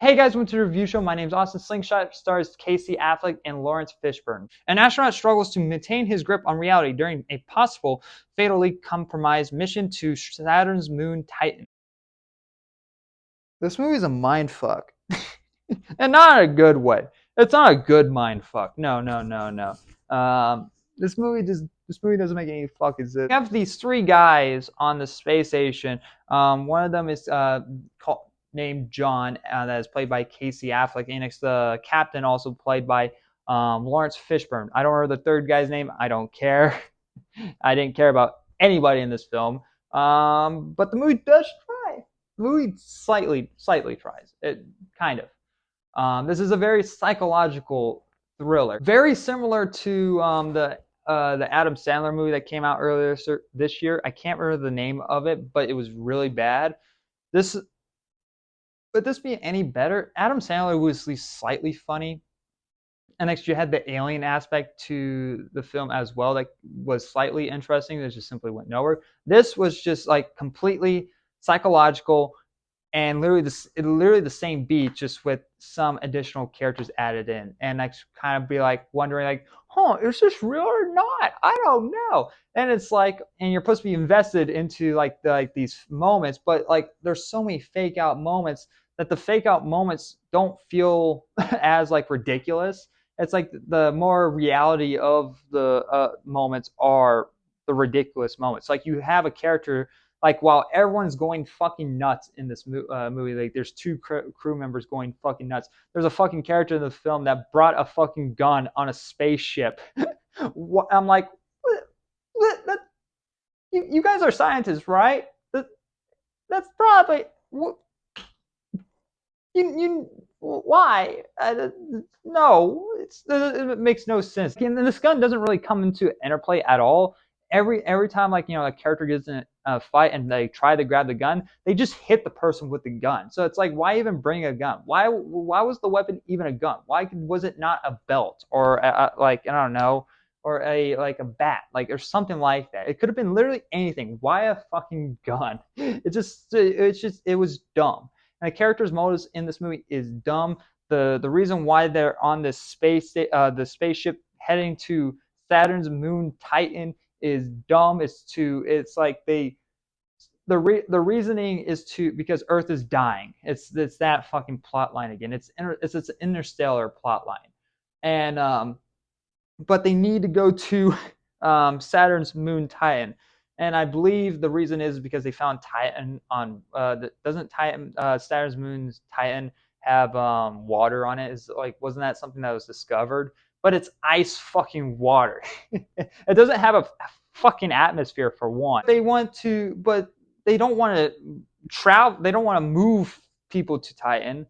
Hey guys, welcome to the review show. My name is Austin. Slingshot stars Casey Affleck and Lawrence Fishburne. An astronaut struggles to maintain his grip on reality during a possible fatally compromised mission to Saturn's moon Titan. This movie is a mind fuck, and not in a good way. It's not a good mind fuck. No, no, no, no. This movie doesn't make any fucking sense. We have these three guys on the space station. One of them is named John, that is played by Casey Affleck, and it's the captain, also played by Lawrence Fishburne. I don't remember the third guy's name. I don't care. I didn't care about anybody in this film. But the movie does try. The movie slightly tries. It kind of. This is a very psychological thriller, very similar to the Adam Sandler movie that came out earlier this year. I can't remember the name of it, but it was really bad. Would this be any better? Adam Sandler was at least slightly funny. And next, you had the alien aspect to the film as well that was slightly interesting. That just simply went nowhere. This was just like completely psychological and literally the same beat, just with some additional characters added in. And I kind of be like wondering, like, huh, is this real or not? I don't know. And it's like, and you're supposed to be invested into like these moments, but like there's so many fake out moments that the fake out moments don't feel as like ridiculous. It's like the more reality of the moments are the ridiculous moments. Like you have a character, like while everyone's going fucking nuts in this movie, like there's two crew members going fucking nuts. There's a fucking character in the film that brought a fucking gun on a spaceship. I'm like, you guys are scientists, right? That's probably you why? No, it makes no sense. And this gun doesn't really come into interplay at all. Every time, like, a character gets in a fight and they try to grab the gun, they just hit the person with the gun. So it's like, why even bring a gun? Why was the weapon even a gun? Why was it not a belt or like, I don't know, or a bat, like, or something like that? It could have been literally anything. Why a fucking gun? It was dumb. And the character's motives in this movie is dumb. The reason why they're on this the spaceship heading to Saturn's moon Titan is dumb. It's like the reasoning is because Earth is dying. It's that fucking plot line again. It's an interstellar plot line, and but they need to go to Saturn's moon Titan. And I believe the reason is because they found Titan on doesn't Titan Saturn's moon's Titan have water on it? Is like, wasn't that something that was discovered? But it's ice fucking water. It doesn't have a fucking atmosphere for one. But they don't want to travel. They don't want to move people to Titan.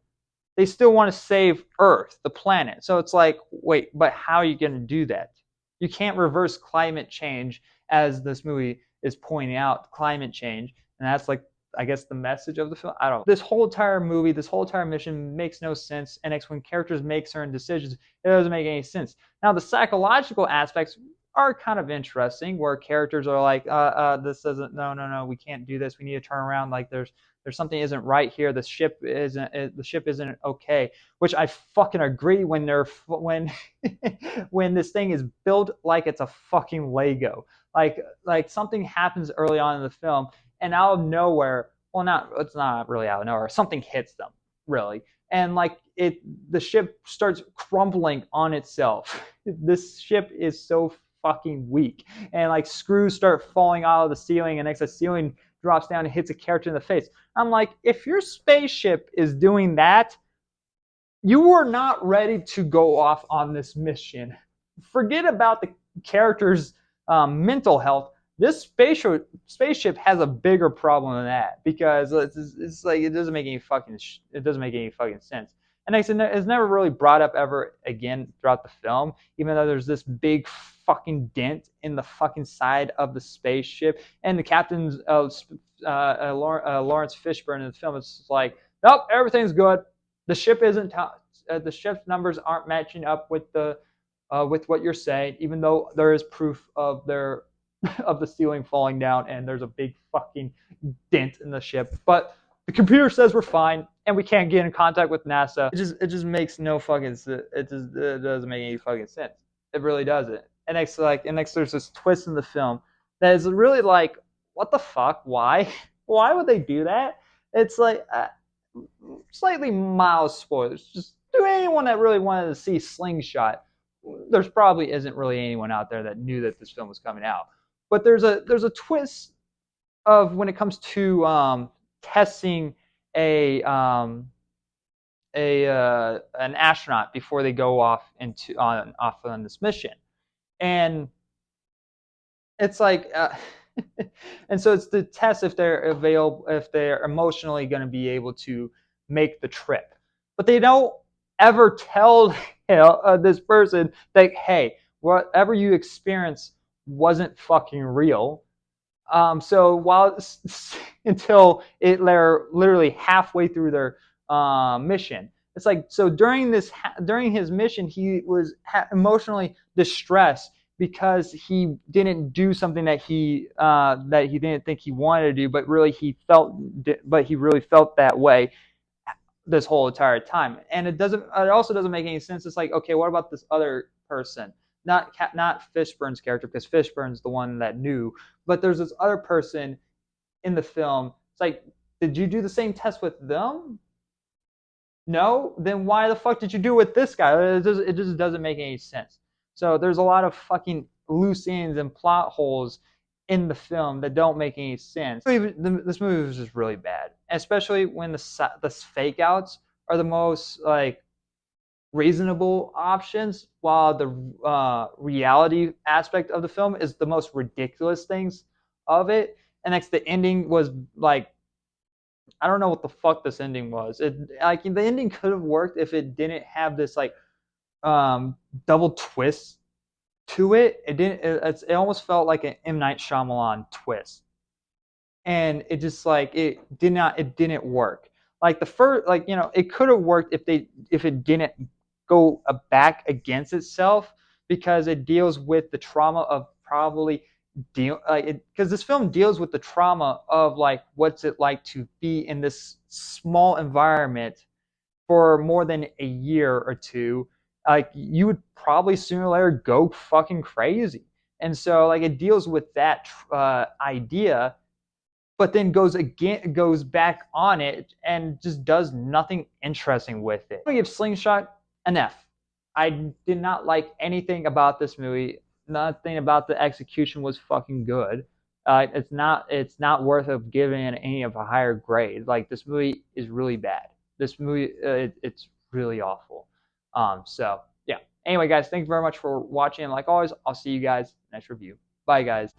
They still want to save Earth, the planet. So it's like, wait, but how are you going to do that? You can't reverse climate change, as this movie is pointing out climate change, and that's like, I guess, the message of the film. I don't know. This whole entire movie, this whole entire mission makes no sense, and it's when characters make certain decisions, it doesn't make any sense. Now, the psychological aspects are kind of interesting, where characters are like, this doesn't, no, we can't do this. We need to turn around. Like there's something isn't right here. The ship isn't okay. Which I fucking agree when when this thing is built like it's a fucking Lego. Like something happens early on in the film, and out of nowhere, it's not really out of nowhere. Something hits them, really, and like the ship starts crumbling on itself. This ship is so fucking weak, and like screws start falling out of the ceiling, and next the ceiling drops down and hits a character in the face. I'm like, if your spaceship is doing that, you are not ready to go off on this mission. Forget about the character's mental health. This spaceship has a bigger problem than that, because it's like, it doesn't make any fucking sense. And it's never really brought up ever again throughout the film, even though there's this big fucking dent in the fucking side of the spaceship. And the captain's Lawrence Fishburne in the film is like, nope, everything's good. The ship isn't. The ship's numbers aren't matching up with what you're saying, even though there is proof of the ceiling falling down and there's a big fucking dent in the ship. But The computer says we're fine, and we can't get in contact with NASA. It just makes no fucking sense. It doesn't make any fucking sense. It really doesn't. And next there's this twist in the film that is really like, what the fuck? Why? Why would they do that? It's like slightly mild spoilers. Just to anyone that really wanted to see Slingshot, there's probably isn't really anyone out there that knew that this film was coming out. But there's a twist of when it comes to testing a an astronaut before they go off on this mission, and it's like and so it's the test if they're available, if they're emotionally going to be able to make the trip, but they don't ever tell this person that, hey, whatever you experience wasn't fucking real. So while until they're literally halfway through their mission, it's like, so during his mission, he was emotionally distressed because he didn't do something that he didn't think he wanted to do, but he really felt that way this whole entire time. And it also doesn't make any sense. It's like, okay, what about this other person? Not Fishburne's character, because Fishburne's the one that knew, but there's this other person in the film. It's like, did you do the same test with them? No? Then why the fuck did you do it with this guy? It just doesn't make any sense. So there's a lot of fucking loose ends and plot holes in the film that don't make any sense. This movie was just really bad, especially when the fake outs are the most like reasonable options, while the reality aspect of the film is the most ridiculous things of it. And next, the ending was like, I don't know what the fuck this ending was. It like the ending could have worked if it didn't have this like double twist to it. It didn't. It almost felt like an M. Night Shyamalan twist, and it just like it didn't work. Like the first, like, it could have worked if it didn't go back against itself, because it deals with the trauma of probably because this film deals with the trauma of like what's it like to be in this small environment for more than a year or two. Like, you would probably sooner or later go fucking crazy. And so like it deals with that idea, but then goes back on it and just does nothing interesting with it. I'm gonna give Slingshot an F. I did not like anything about this movie. Nothing about the execution was fucking good. It's not worth of giving it any of a higher grade. Like, this movie is really bad. This movie it's really awful. So yeah. Anyway, guys, thank you very much for watching. And like always, I'll see you guys next review. Bye, guys.